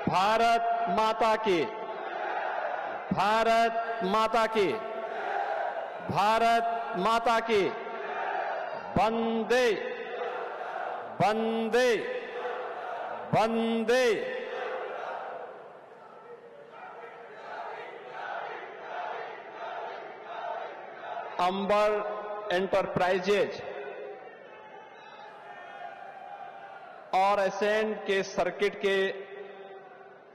भारत माता की, भारत माता की, भारत माता की। वंदे वंदे वंदे। अंबर एंटरप्राइजेज और एसेंट के सर्किट के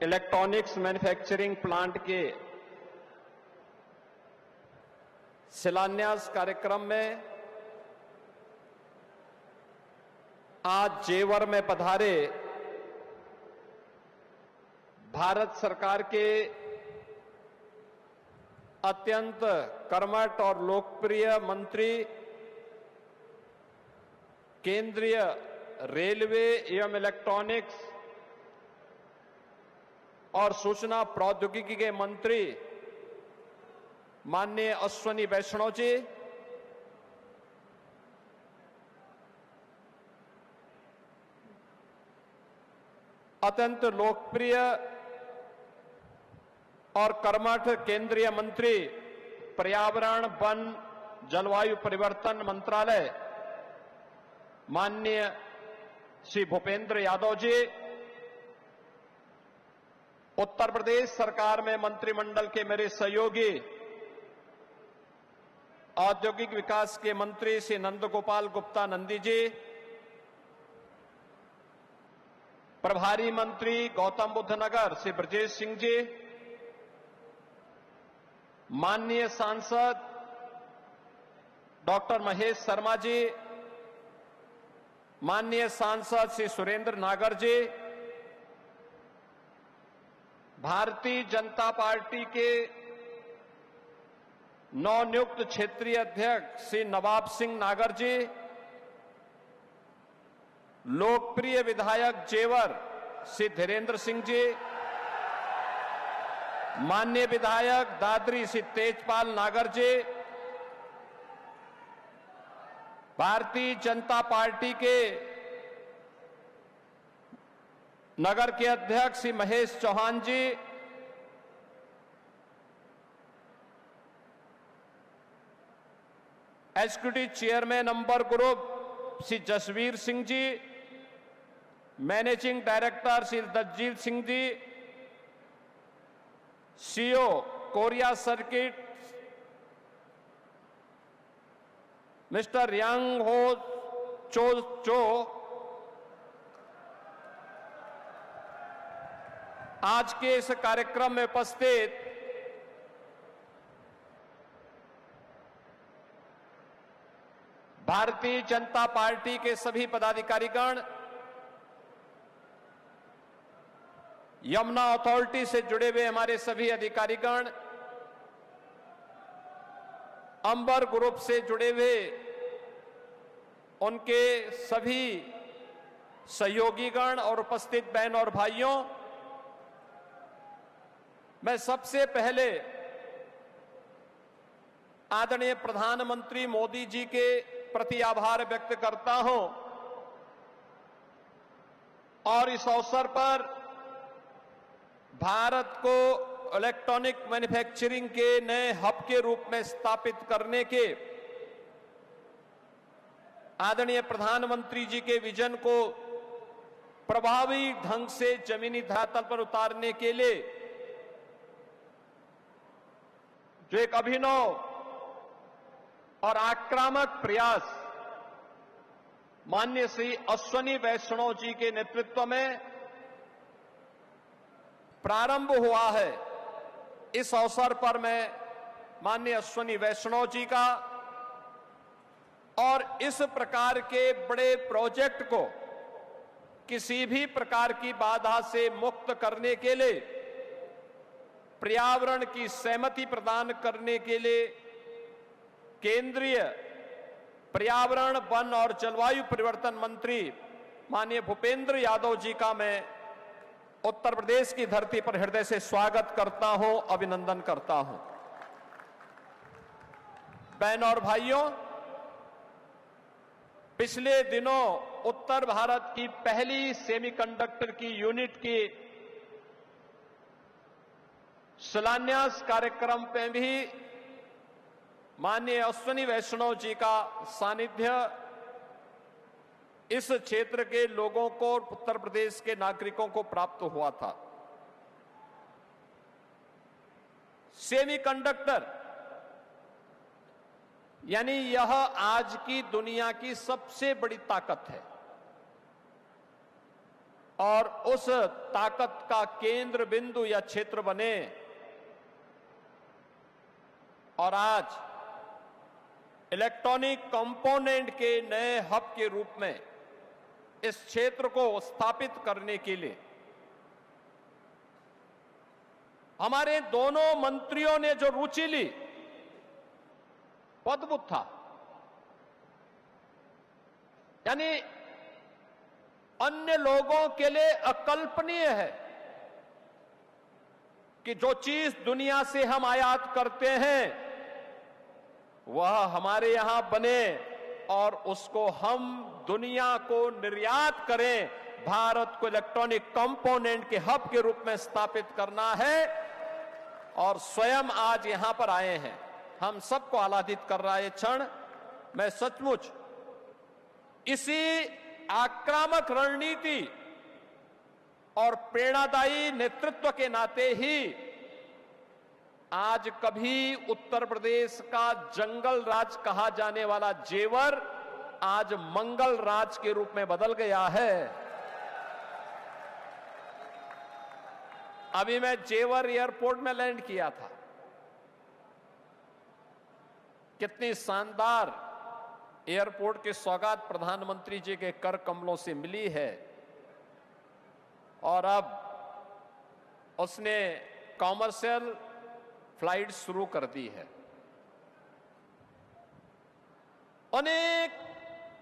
इलेक्ट्रॉनिक्स मैन्युफैक्चरिंग प्लांट के शिलान्यास कार्यक्रम में आज जेवर में पधारे भारत सरकार के अत्यंत कर्मठ और लोकप्रिय मंत्री, केंद्रीय रेलवे एवं इलेक्ट्रॉनिक्स और सूचना प्रौद्योगिकी के मंत्री माननीय अश्विनी वैष्णव जी, अत्यंत लोकप्रिय और कर्मठ केंद्रीय मंत्री पर्यावरण, वन, जलवायु परिवर्तन मंत्रालय माननीय श्री भूपेंद्र यादव जी, उत्तर प्रदेश सरकार में मंत्रिमंडल के मेरे सहयोगी औद्योगिक विकास के मंत्री श्री नंदगोपाल गुप्ता नंदी जी, प्रभारी मंत्री गौतम बुद्ध नगर श्री ब्रजेश सिंह जी, माननीय सांसद डॉक्टर महेश शर्मा जी, माननीय सांसद श्री सुरेंद्र नागर जी, भारतीय जनता पार्टी के नवनियुक्त क्षेत्रीय अध्यक्ष श्री नवाब सिंह नागर जी, लोकप्रिय विधायक जेवर श्री धीरेन्द्र सिंह जी, माननीय विधायक दादरी श्री तेजपाल नागर जी, भारतीय जनता पार्टी के नगर के अध्यक्ष श्री महेश चौहान जी, एग्जीक्यूटिव चेयरमैन अंबर group Shri Jasvir Singh ji, managing director Shri Daljit Singh ji, CEO Korea circuit mister यांग हो चो, आज के इस कार्यक्रम में उपस्थित भारतीय जनता पार्टी के सभी पदाधिकारीगण, यमुना अथॉरिटी से जुड़े हुए हमारे सभी अधिकारीगण, अंबर ग्रुप से जुड़े हुए उनके सभी सहयोगीगण और उपस्थित बहन और भाइयों, मैं सबसे पहले आदरणीय प्रधानमंत्री मोदी जी के प्रति आभार व्यक्त करता हूं और इस अवसर पर भारत को इलेक्ट्रॉनिक मैन्युफैक्चरिंग के नए हब के रूप में स्थापित करने के आदरणीय प्रधानमंत्री जी के विजन को प्रभावी ढंग से जमीनी धरातल पर उतारने के लिए जो एक अभिनव और आक्रामक प्रयास माननीय श्री अश्विनी वैष्णव जी के नेतृत्व में प्रारंभ हुआ है, इस अवसर पर मैं माननीय अश्विनी वैष्णव जी का और इस प्रकार के बड़े प्रोजेक्ट को किसी भी प्रकार की बाधा से मुक्त करने के लिए, पर्यावरण की सहमति प्रदान करने के लिए केंद्रीय पर्यावरण, वन और जलवायु परिवर्तन मंत्री माननीय भूपेंद्र यादव जी का मैं उत्तर प्रदेश की धरती पर हृदय से स्वागत करता हूं, अभिनंदन करता हूं। बहन और भाइयों, पिछले दिनों उत्तर भारत की पहली सेमीकंडक्टर की यूनिट की शिलान्यास कार्यक्रम पे भी माननीय अश्विनी वैष्णव जी का सानिध्य इस क्षेत्र के लोगों को और उत्तर प्रदेश के नागरिकों को प्राप्त हुआ था। सेमीकंडक्टर यानी यह आज की दुनिया की सबसे बड़ी ताकत है और उस ताकत का केंद्र बिंदु या क्षेत्र बने और आज इलेक्ट्रॉनिक कंपोनेंट के नए हब के रूप में इस क्षेत्र को स्थापित करने के लिए हमारे दोनों मंत्रियों ने जो रुचि ली वो अद्भुत था। यानी अन्य लोगों के लिए अकल्पनीय है कि जो चीज दुनिया से हम आयात करते हैं वह हमारे यहां बने और उसको हम दुनिया को निर्यात करें। भारत को इलेक्ट्रॉनिक कंपोनेंट के हब के रूप में स्थापित करना है और स्वयं आज यहां पर आए हैं। हम सबको आह्लादित कर रहा है ये क्षण। मैं सचमुच इसी आक्रामक रणनीति और प्रेरणादायी नेतृत्व के नाते ही आज कभी उत्तर प्रदेश का जंगल राज कहा जाने वाला जेवर आज मंगल राज के रूप में बदल गया है। अभी मैं जेवर एयरपोर्ट में लैंड किया था। कितनी शानदार एयरपोर्ट की सौगात प्रधानमंत्री जी के कर कमलों से मिली है और अब उसने कॉमर्शियल फ्लाइट शुरू कर दी है। अनेक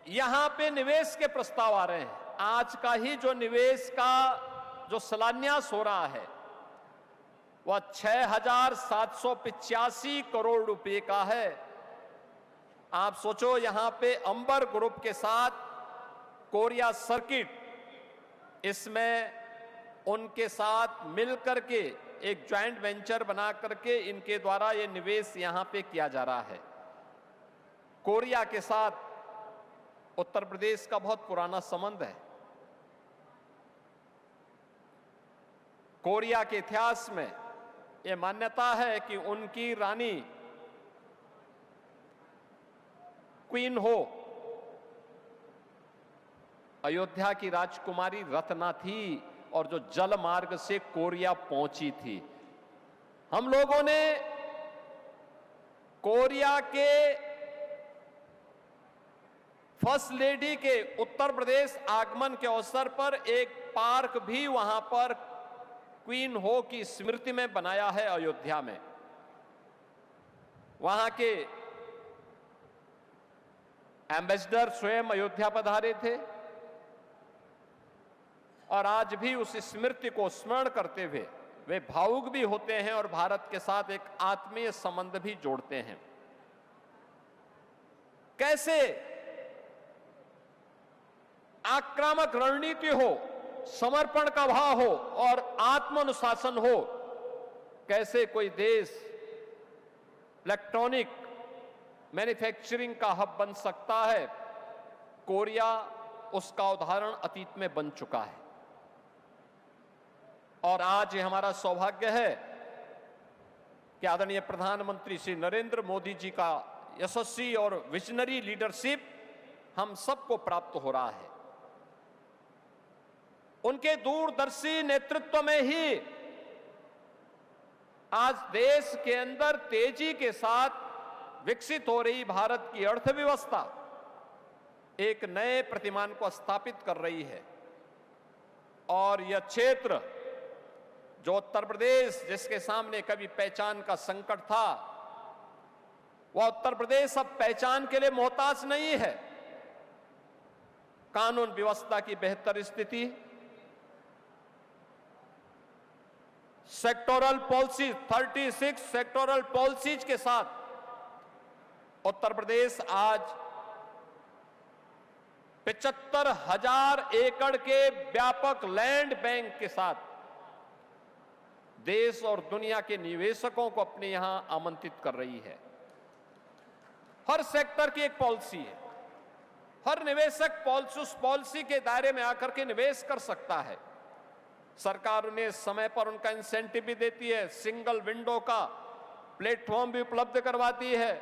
यहां पे निवेश के प्रस्ताव आ रहे हैं। आज का ही जो निवेश का जो शिलान्यास हो रहा है वह 6,785 करोड़ रुपए का है। आप सोचो यहां पे अंबर ग्रुप के साथ कोरिया सर्किट, इसमें उनके साथ मिलकर के एक ज्वाइंट वेंचर बना करके इनके द्वारा ये निवेश यहां पे किया जा रहा है। कोरिया के साथ उत्तर प्रदेश का बहुत पुराना संबंध है। कोरिया के इतिहास में यह मान्यता है कि उनकी रानी क्वीन हो अयोध्या की राजकुमारी रत्ना थी और जो जल मार्ग से कोरिया पहुंची थी। हम लोगों ने कोरिया के फर्स्ट लेडी के उत्तर प्रदेश आगमन के अवसर पर एक पार्क भी वहां पर क्वीन हो की स्मृति में बनाया है अयोध्या में। वहां के एम्बेसडर स्वयं अयोध्या पधारे थे और आज भी उस स्मृति को स्मरण करते हुए वे भावुक भी होते हैं और भारत के साथ एक आत्मीय संबंध भी जोड़ते हैं। कैसे आक्रामक रणनीति हो, समर्पण का भाव हो और आत्मानुशासन हो, कैसे कोई देश इलेक्ट्रॉनिक मैन्युफैक्चरिंग का हब बन सकता है। कोरिया उसका उदाहरण अतीत में बन चुका है और आज ये हमारा सौभाग्य है कि आदरणीय प्रधानमंत्री श्री नरेंद्र मोदी जी का यशस्वी और विजनरी लीडरशिप हम सबको प्राप्त हो रहा है। उनके दूरदर्शी नेतृत्व में ही आज देश के अंदर तेजी के साथ विकसित हो रही भारत की अर्थव्यवस्था एक नए प्रतिमान को स्थापित कर रही है और यह क्षेत्र जो उत्तर प्रदेश जिसके सामने कभी पहचान का संकट था, वह उत्तर प्रदेश अब पहचान के लिए मोहताज नहीं है। कानून व्यवस्था की बेहतर स्थिति, सेक्टोरल पॉलिसी 36 सेक्टोरल पॉलिसीज के साथ उत्तर प्रदेश आज 75,000 एकड़ के व्यापक लैंड बैंक के साथ देश और दुनिया के निवेशकों को अपने यहां आमंत्रित कर रही है। हर सेक्टर की एक पॉलिसी है, हर निवेशक उस पॉलिसी के दायरे में आकर के निवेश कर सकता है। सरकार उन्हें समय पर उनका इंसेंटिव भी देती है, सिंगल विंडो का प्लेटफॉर्म भी उपलब्ध करवाती है।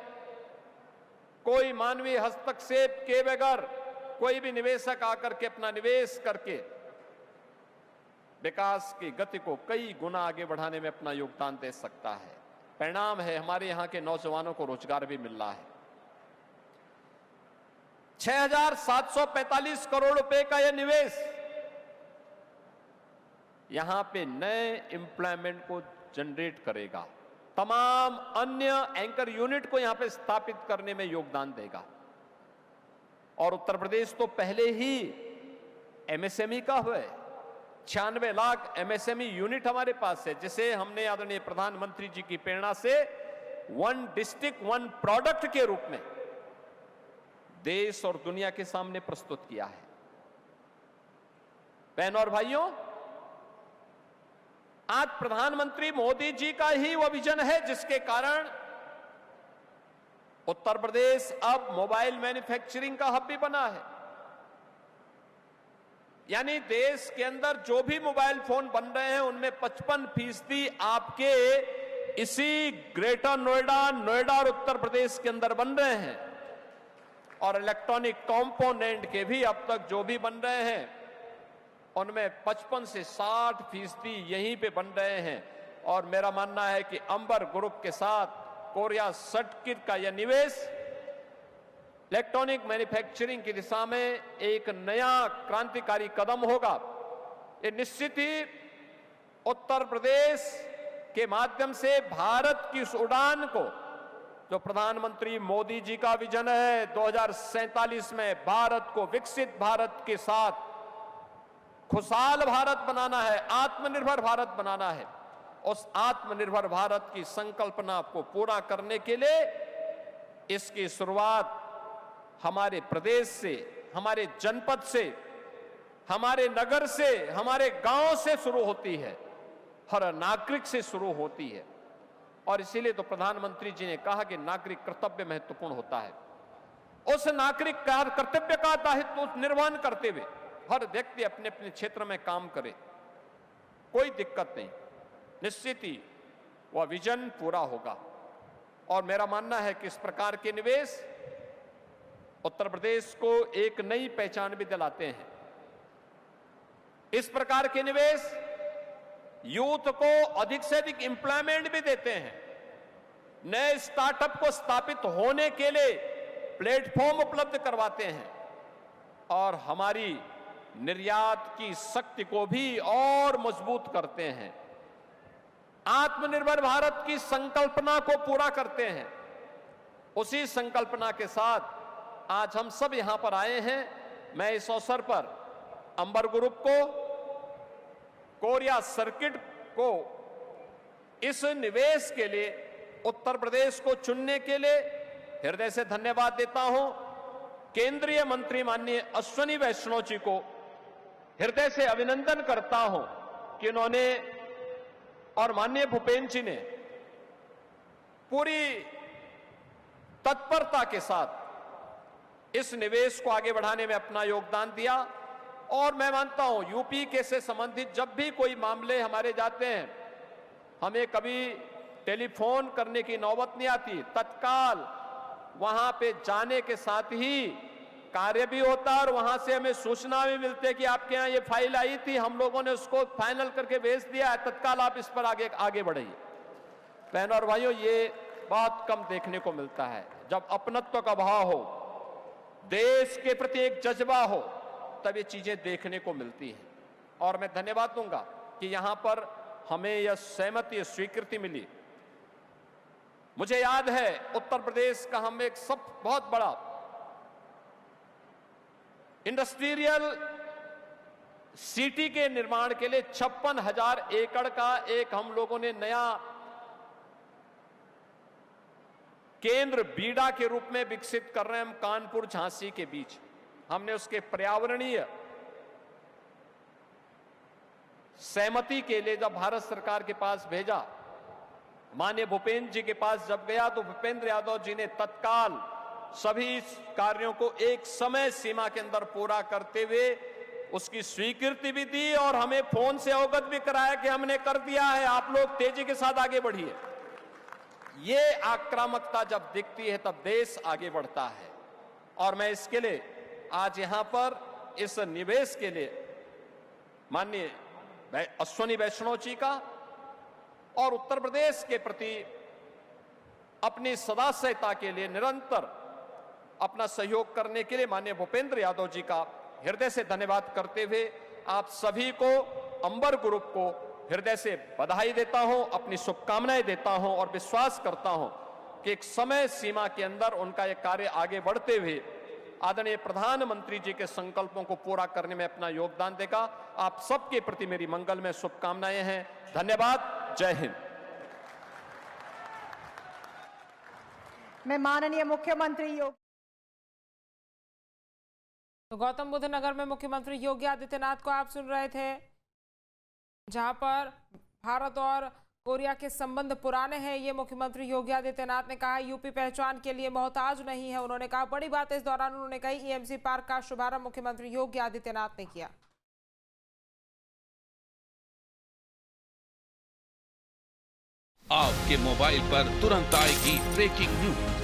कोई मानवीय हस्तक्षेप के बगैर कोई भी निवेशक आकर के अपना निवेश करके विकास की गति को कई गुना आगे बढ़ाने में अपना योगदान दे सकता है। परिणाम है हमारे यहां के नौजवानों को रोजगार भी मिल रहा है। 6,745 करोड़ रुपए का यह निवेश यहां पे नए एम्प्लॉयमेंट को जनरेट करेगा, तमाम अन्य एंकर यूनिट को यहां पे स्थापित करने में योगदान देगा। और उत्तर प्रदेश तो पहले ही एमएसएमई का है, 96 लाख एमएसएमई यूनिट हमारे पास है, जिसे हमने आदरणीय प्रधानमंत्री जी की प्रेरणा से वन डिस्ट्रिक्ट वन प्रोडक्ट के रूप में देश और दुनिया के सामने प्रस्तुत किया है। बहनों और भाइयों, आज प्रधानमंत्री मोदी जी का ही वह विजन है जिसके कारण उत्तर प्रदेश अब मोबाइल मैन्युफैक्चरिंग का हब भी बना है। यानी देश के अंदर जो भी मोबाइल फोन बन रहे हैं उनमें 55% आपके इसी ग्रेटर नोएडा और उत्तर प्रदेश के अंदर बन रहे हैं। और इलेक्ट्रॉनिक कंपोनेंट के भी अब तक जो भी बन रहे हैं उनमें 55 से 60% यहीं पे बन रहे हैं। और मेरा मानना है कि अंबर ग्रुप के साथ कोरिया सर्किट का यह निवेश इलेक्ट्रॉनिक मैन्युफैक्चरिंग की दिशा में एक नया क्रांतिकारी कदम होगा। ये निश्चित ही उत्तर प्रदेश के माध्यम से भारत की उस उड़ान को, जो प्रधानमंत्री मोदी जी का विजन है 2047 में भारत को विकसित भारत के साथ खुशहाल भारत बनाना है, आत्मनिर्भर भारत बनाना है, उस आत्मनिर्भर भारत की संकल्पना को पूरा करने के लिए इसकी शुरुआत हमारे प्रदेश से, हमारे जनपद से, हमारे नगर से, हमारे गांव से शुरू होती है, हर नागरिक से शुरू होती है। और इसीलिए तो प्रधानमंत्री जी ने कहा कि नागरिक कर्तव्य महत्वपूर्ण होता है। उस नागरिक कर्तव्य का दायित्व निर्वहन करते हुए हर व्यक्ति अपने अपने क्षेत्र में काम करे, कोई दिक्कत नहीं, निश्चित ही वह विजन पूरा होगा। और मेरा मानना है कि इस प्रकार के निवेश उत्तर प्रदेश को एक नई पहचान भी दिलाते हैं। इस प्रकार के निवेश यूथ को अधिक से अधिक एम्प्लॉयमेंट भी देते हैं, नए स्टार्टअप को स्थापित होने के लिए प्लेटफॉर्म उपलब्ध करवाते हैं और हमारी निर्यात की शक्ति को भी और मजबूत करते हैं, आत्मनिर्भर भारत की संकल्पना को पूरा करते हैं। उसी संकल्पना के साथ आज हम सब यहां पर आए हैं। मैं इस अवसर पर अंबर ग्रुप को, कोरिया सर्किट को इस निवेश के लिए, उत्तर प्रदेश को चुनने के लिए हृदय से धन्यवाद देता हूं। केंद्रीय मंत्री माननीय अश्विनी वैष्णव जी को हृदय से अभिनंदन करता हूं कि उन्होंने और माननीय भूपेंद्र जी ने पूरी तत्परता के साथ इस निवेश को आगे बढ़ाने में अपना योगदान दिया। और मैं मानता हूं यूपी के से संबंधित जब भी कोई मामले हमारे जाते हैं, हमें कभी टेलीफोन करने की नौबत नहीं आती, तत्काल वहां पे जाने के साथ ही कार्य भी होता है और वहां से हमें सूचना भी मिलती है कि आपके यहाँ ये फाइल आई थी, हम लोगों ने उसको फाइनल करके भेज दिया है, तत्काल आप इस पर आगे बढ़िए। बहनों और भाइयों, ये बहुत कम देखने को मिलता है। जब अपनत्व का भाव हो, देश के प्रति एक जज्बा हो, तब ये चीजें देखने को मिलती हैं। और मैं धन्यवाद दूंगा कि यहां पर हमें यह सहमति, यह स्वीकृति मिली। मुझे याद है उत्तर प्रदेश का हम एक सब बहुत बड़ा इंडस्ट्रियल सिटी के निर्माण के लिए 56,000 एकड़ का एक हम लोगों ने नया केंद्र बीडा के रूप में विकसित कर रहे हैं। हम कानपुर झांसी के बीच हमने उसके पर्यावरणीय सहमति के लिए जब भारत सरकार के पास भेजा, माननीय भूपेंद्र जी के पास जब गया तो भूपेंद्र यादव जी ने तत्काल सभी कार्यों को एक समय सीमा के अंदर पूरा करते हुए उसकी स्वीकृति भी दी और हमें फोन से अवगत भी कराया कि हमने कर दिया है, आप लोग तेजी के साथ आगे बढ़िए। ये आक्रामकता जब दिखती है तब देश आगे बढ़ता है। और मैं इसके लिए आज यहां पर इस निवेश के लिए माननीय अश्विनी वैष्णव जी का और उत्तर प्रदेश के प्रति अपनी सदास्यता के लिए निरंतर अपना सहयोग करने के लिए माननीय भूपेंद्र यादव जी का हृदय से धन्यवाद करते हुए आप सभी को, अंबर ग्रुप को हृदय से बधाई देता हूं, अपनी शुभकामनाएं देता हूं और विश्वास करता हूं कि एक समय सीमा के अंदर उनका यह कार्य आगे बढ़ते हुए आदरणीय प्रधानमंत्री जी के संकल्पों को पूरा करने में अपना योगदान देगा। आप सबके प्रति मेरी मंगलमय शुभकामनाएं हैं। धन्यवाद। जय हिंद। मैं माननीय मुख्यमंत्री तो गौतम बुद्ध नगर में मुख्यमंत्री योगी आदित्यनाथ को आप सुन रहे थे, जहां पर भारत और कोरिया के संबंध पुराने हैं। ये मुख्यमंत्री योगी आदित्यनाथ ने कहा यूपी पहचान के लिए मोहताज नहीं है। उन्होंने कहा बड़ी बात इस दौरान उन्होंने कही ईएमसी पार्क का शुभारंभ मुख्यमंत्री योगी आदित्यनाथ ने किया। आपके मोबाइल पर तुरंत आएगी ब्रेकिंग न्यूज।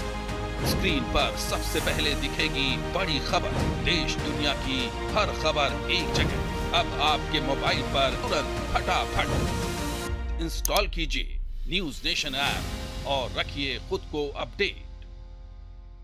स्क्रीन पर सबसे पहले दिखेगी बड़ी खबर। देश दुनिया की हर खबर एक जगह। अब आपके मोबाइल पर तुरंत फटाफट इंस्टॉल कीजिए न्यूज नेशन ऐप और रखिए खुद को अपडेट।